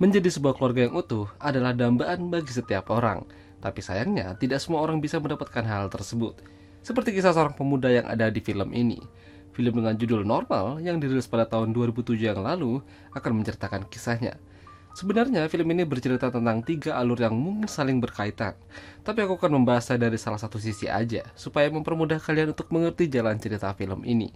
Menjadi sebuah keluarga yang utuh adalah dambaan bagi setiap orang. Tapi sayangnya, tidak semua orang bisa mendapatkan hal tersebut. Seperti kisah seorang pemuda yang ada di film ini. Film dengan judul Normal yang dirilis pada tahun 2007 yang lalu akan menceritakan kisahnya. Sebenarnya film ini bercerita tentang 3 alur yang mungkin saling berkaitan. Tapi aku akan membahasnya dari salah satu sisi aja, supaya mempermudah kalian untuk mengerti jalan cerita film ini.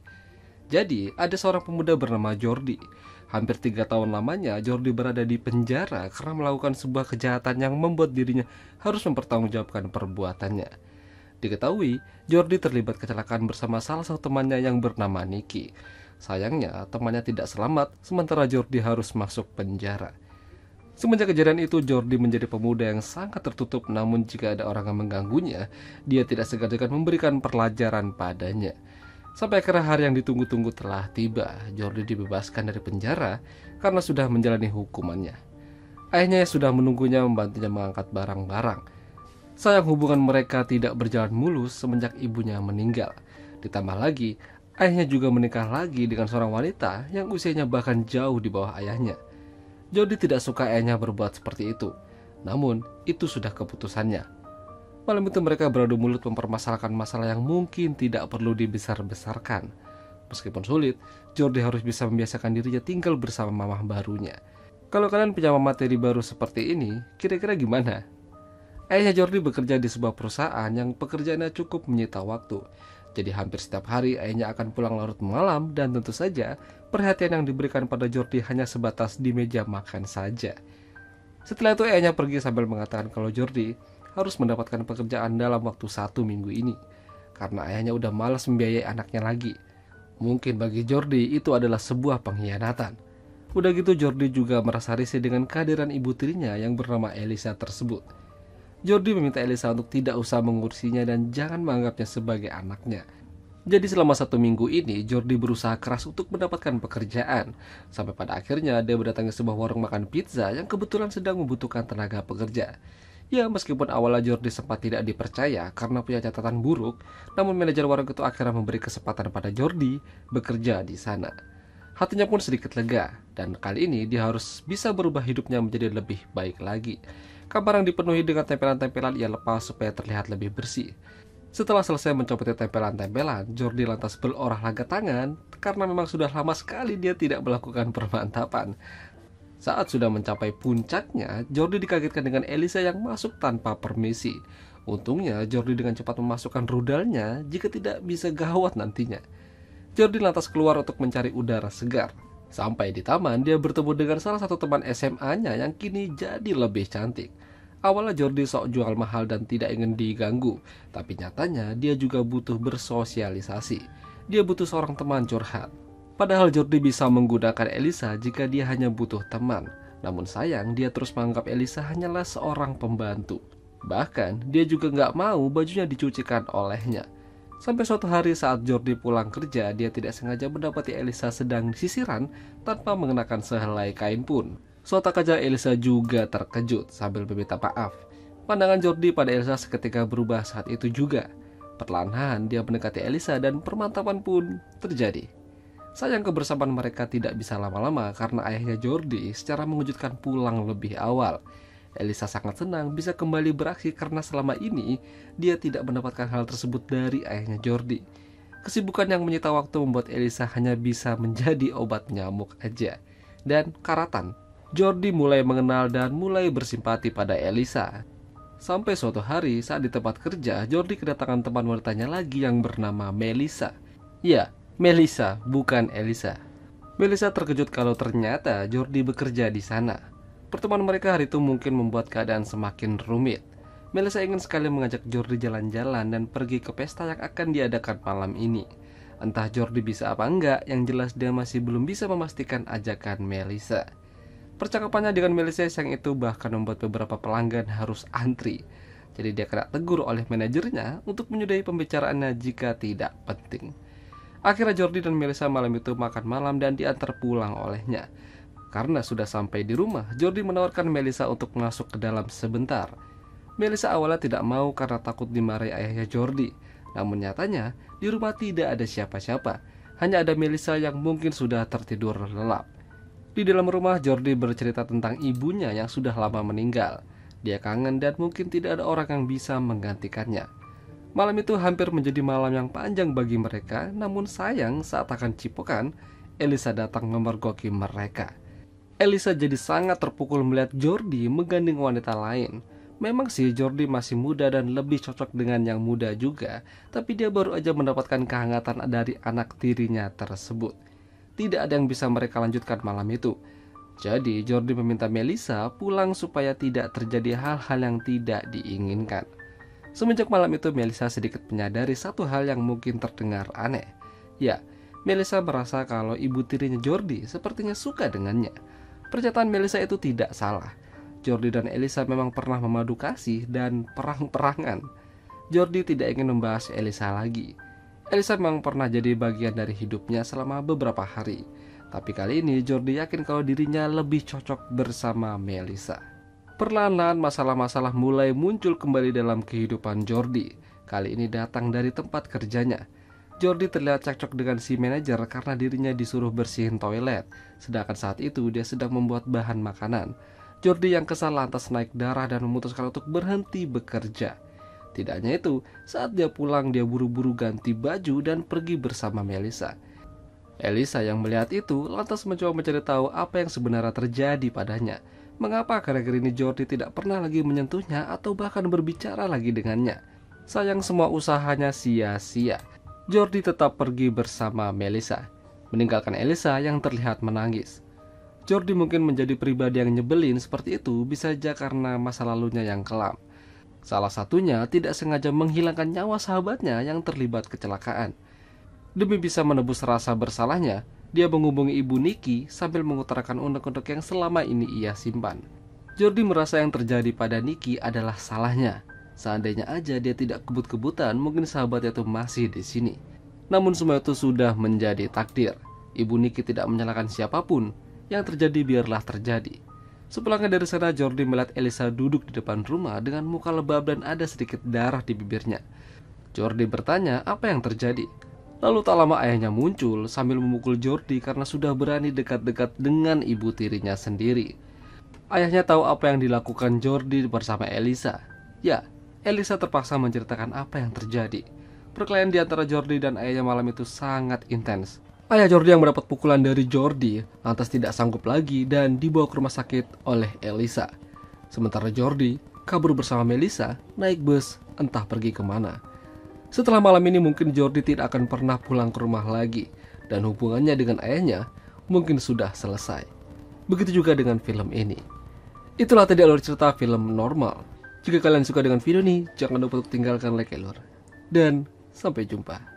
Jadi, ada seorang pemuda bernama Jordi. Hampir 3 tahun lamanya, Jordi berada di penjara karena melakukan sebuah kejahatan yang membuat dirinya harus mempertanggungjawabkan perbuatannya. Diketahui, Jordi terlibat kecelakaan bersama salah satu temannya yang bernama Nicky. Sayangnya, temannya tidak selamat, sementara Jordi harus masuk penjara. Semenjak kejadian itu, Jordi menjadi pemuda yang sangat tertutup, namun jika ada orang yang mengganggunya, dia tidak segan-segan memberikan pelajaran padanya. Sampai akhirnya hari yang ditunggu-tunggu telah tiba. Jordi dibebaskan dari penjara karena sudah menjalani hukumannya. Ayahnya yang sudah menunggunya membantunya mengangkat barang-barang. Sayang hubungan mereka tidak berjalan mulus semenjak ibunya meninggal. Ditambah lagi, ayahnya juga menikah lagi dengan seorang wanita yang usianya bahkan jauh di bawah ayahnya. Jordi tidak suka ayahnya berbuat seperti itu. Namun, itu sudah keputusannya. Malam itu mereka beradu mulut mempermasalahkan masalah yang mungkin tidak perlu dibesar-besarkan. Meskipun sulit, Jordi harus bisa membiasakan dirinya tinggal bersama mamah barunya. Kalau kalian punya mama tiri baru seperti ini, kira-kira gimana? Ayahnya Jordi bekerja di sebuah perusahaan yang pekerjaannya cukup menyita waktu. Jadi hampir setiap hari ayahnya akan pulang larut malam, dan tentu saja perhatian yang diberikan pada Jordi hanya sebatas di meja makan saja. Setelah itu ayahnya pergi sambil mengatakan kalau Jordi harus mendapatkan pekerjaan dalam waktu 1 minggu ini, karena ayahnya udah malas membiayai anaknya lagi. Mungkin bagi Jordi itu adalah sebuah pengkhianatan. Udah gitu Jordi juga merasa risih dengan kehadiran ibu tirinya yang bernama Elisa tersebut. Jordi meminta Elisa untuk tidak usah mengurusinya dan jangan menganggapnya sebagai anaknya. Jadi selama 1 minggu ini Jordi berusaha keras untuk mendapatkan pekerjaan. Sampai pada akhirnya dia berdatangi sebuah warung makan pizza yang kebetulan sedang membutuhkan tenaga pekerja. Ya, meskipun awalnya Jordi sempat tidak dipercaya karena punya catatan buruk, namun manajer warung itu akhirnya memberi kesempatan pada Jordi bekerja di sana. Hatinya pun sedikit lega, dan kali ini dia harus bisa berubah hidupnya menjadi lebih baik lagi. Kamar yang dipenuhi dengan tempelan-tempelan ia lepas supaya terlihat lebih bersih. Setelah selesai mencopoti tempelan-tempelan, Jordi lantas berolahraga tangan karena memang sudah lama sekali dia tidak melakukan permantapan. Saat sudah mencapai puncaknya, Jordi dikagetkan dengan Elisa yang masuk tanpa permisi. Untungnya, Jordi dengan cepat memasukkan rudalnya jika tidak bisa gawat nantinya. Jordi lantas keluar untuk mencari udara segar. Sampai di taman, dia bertemu dengan salah satu teman SMA-nya yang kini jadi lebih cantik. Awalnya Jordi sok jual mahal dan tidak ingin diganggu, tapi nyatanya dia juga butuh bersosialisasi. Dia butuh seorang teman curhat. Padahal Jordi bisa menggunakan Elisa jika dia hanya butuh teman. Namun sayang, dia terus menganggap Elisa hanyalah seorang pembantu. Bahkan, dia juga nggak mau bajunya dicucikan olehnya. Sampai suatu hari saat Jordi pulang kerja, dia tidak sengaja mendapati Elisa sedang sisiran tanpa mengenakan sehelai kain pun. Sontak aja Elisa juga terkejut sambil meminta maaf. Pandangan Jordi pada Elisa seketika berubah saat itu juga. Perlahan dia mendekati Elisa dan permantapan pun terjadi. Sayang kebersamaan mereka tidak bisa lama-lama karena ayahnya Jordi secara mengejutkan pulang lebih awal. Elisa sangat senang bisa kembali beraksi karena selama ini dia tidak mendapatkan hal tersebut dari ayahnya Jordi. Kesibukan yang menyita waktu membuat Elisa hanya bisa menjadi obat nyamuk aja. Dan karatan, Jordi mulai mengenal dan mulai bersimpati pada Elisa. Sampai suatu hari saat di tempat kerja, Jordi kedatangan teman wanitanya lagi yang bernama Melissa. Ya, Melissa, bukan Elisa. Melissa terkejut kalau ternyata Jordi bekerja di sana. Pertemuan mereka hari itu mungkin membuat keadaan semakin rumit. Melissa ingin sekali mengajak Jordi jalan-jalan dan pergi ke pesta yang akan diadakan malam ini. Entah Jordi bisa apa enggak, yang jelas dia masih belum bisa memastikan ajakan Melissa. Percakapannya dengan Melissa yang itu bahkan membuat beberapa pelanggan harus antri. Jadi dia kena tegur oleh manajernya untuk menyudahi pembicaraannya jika tidak penting. Akhirnya Jordi dan Melissa malam itu makan malam dan diantar pulang olehnya. Karena sudah sampai di rumah, Jordi menawarkan Melissa untuk masuk ke dalam sebentar. Melissa awalnya tidak mau karena takut dimarahi ayahnya Jordi. Namun nyatanya, di rumah tidak ada siapa-siapa. Hanya ada Melissa yang mungkin sudah tertidur lelap. Di dalam rumah, Jordi bercerita tentang ibunya yang sudah lama meninggal. Dia kangen dan mungkin tidak ada orang yang bisa menggantikannya. Malam itu hampir menjadi malam yang panjang bagi mereka, namun sayang saat akan cipokan, Elisa datang memergoki mereka. Elisa jadi sangat terpukul melihat Jordi menggandeng wanita lain. Memang sih Jordi masih muda dan lebih cocok dengan yang muda juga, tapi dia baru aja mendapatkan kehangatan dari anak tirinya tersebut. Tidak ada yang bisa mereka lanjutkan malam itu. Jadi Jordi meminta Melissa pulang supaya tidak terjadi hal-hal yang tidak diinginkan. Semenjak malam itu Melissa sedikit menyadari satu hal yang mungkin terdengar aneh. Ya, Melissa merasa kalau ibu tirinya Jordi sepertinya suka dengannya. Pernyataan Melissa itu tidak salah. Jordi dan Elisa memang pernah memadu kasih dan perang-perangan. Jordi tidak ingin membahas Elisa lagi. Elisa memang pernah jadi bagian dari hidupnya selama beberapa hari. Tapi kali ini Jordi yakin kalau dirinya lebih cocok bersama Melissa. Perlahan-lahan masalah-masalah mulai muncul kembali dalam kehidupan Jordi. Kali ini datang dari tempat kerjanya. Jordi terlihat cekcok dengan si manajer karena dirinya disuruh bersihin toilet. Sedangkan saat itu dia sedang membuat bahan makanan. Jordi yang kesal lantas naik darah dan memutuskan untuk berhenti bekerja. Tidak hanya itu, saat dia pulang dia buru-buru ganti baju dan pergi bersama Melissa. Elisa yang melihat itu lantas mencoba mencari tahu apa yang sebenarnya terjadi padanya. Mengapa akhir-akhir ini Jordi tidak pernah lagi menyentuhnya atau bahkan berbicara lagi dengannya. Sayang semua usahanya sia-sia. Jordi tetap pergi bersama Melissa, meninggalkan Elisa yang terlihat menangis. Jordi mungkin menjadi pribadi yang nyebelin seperti itu bisa saja karena masa lalunya yang kelam. Salah satunya tidak sengaja menghilangkan nyawa sahabatnya yang terlibat kecelakaan. Demi bisa menebus rasa bersalahnya, dia menghubungi ibu Nikki sambil mengutarakan unek-unek yang selama ini ia simpan. Jordi merasa yang terjadi pada Nikki adalah salahnya. Seandainya aja dia tidak kebut-kebutan, mungkin sahabatnya itu masih di sini. Namun semua itu sudah menjadi takdir. Ibu Nikki tidak menyalahkan siapapun. Yang terjadi biarlah terjadi. Sepulangnya dari sana, Jordi melihat Elisa duduk di depan rumah dengan muka lebam dan ada sedikit darah di bibirnya. Jordi bertanya apa yang terjadi. Lalu tak lama ayahnya muncul sambil memukul Jordi karena sudah berani dekat-dekat dengan ibu tirinya sendiri. Ayahnya tahu apa yang dilakukan Jordi bersama Elisa. Ya, Elisa terpaksa menceritakan apa yang terjadi. Perkelahian di antara Jordi dan ayahnya malam itu sangat intens. Ayah Jordi yang mendapat pukulan dari Jordi lantas tidak sanggup lagi dan dibawa ke rumah sakit oleh Elisa. Sementara Jordi kabur bersama Melissa naik bus entah pergi kemana. Setelah malam ini mungkin Jordi tidak akan pernah pulang ke rumah lagi dan hubungannya dengan ayahnya mungkin sudah selesai. Begitu juga dengan film ini. Itulah tadi alur cerita film Normal. Jika kalian suka dengan video ini, jangan lupa untuk tinggalkan like alur. Dan sampai jumpa.